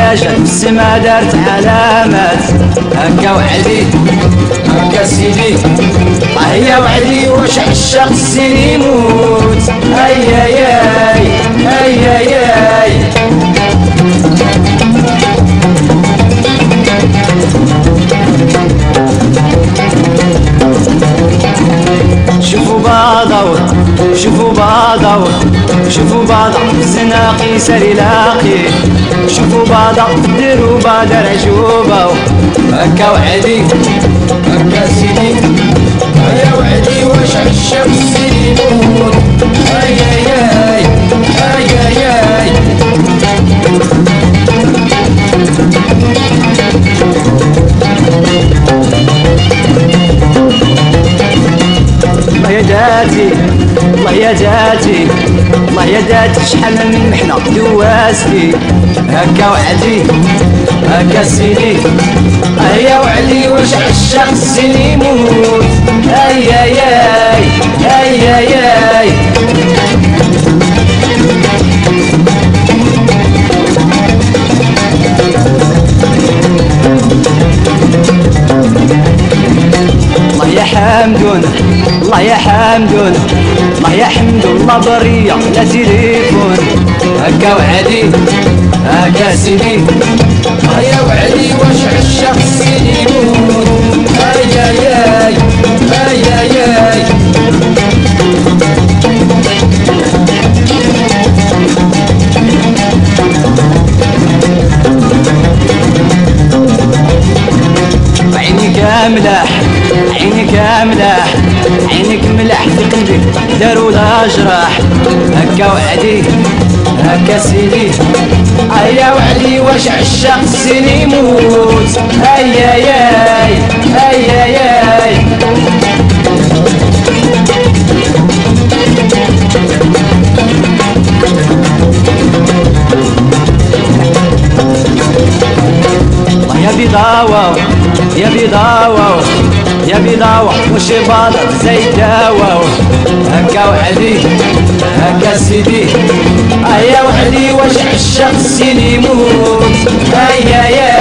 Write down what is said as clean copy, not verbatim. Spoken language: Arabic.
هيا جات السما دارت علامات، هكا وعدي هكا سيدي، هيا وعدي واش عشاق السين يموت. هيا ياي هيا ياي شوفوا بعض شوفوا بعض شوفوا بعض زناقي سالي لاقي، شوفوا بعض ديروا بعض العجوبة، هكا وعدي هكا سيدي، هيا وعدي واش عشاق السين يموت. هيا ياي هيا ياي الله يا جاتي الله يا جاتي الله يا جاتي شحال من محنة دوازتي، هكا وعدي هكا سيدي، هيا وعدي واش عشاق السين يموت. هيا ياي هيا ياي الله يا حمدون الله يا حمدون الله يا حمدون الله برية لا تليفون، هكا وعدي هكا سيدي، هيا وعدي واش عشاق السين يموت. هيا ياي هيا ياي عينيك ملاح عينيك ملاح عينيك ملاح في قلبي داروا لها جراح، هكا وعدي هكا سيدي، هيا وعدي واش عشاق السين يموت. هيا ياي هيا ياي الله يا بيضاوة يا بيضاوة يا بيضاوة وش باضت زي داوة، هكا وعدي هكا سيدي، هيا وعدي واش عشاق السين يموت. هيا يا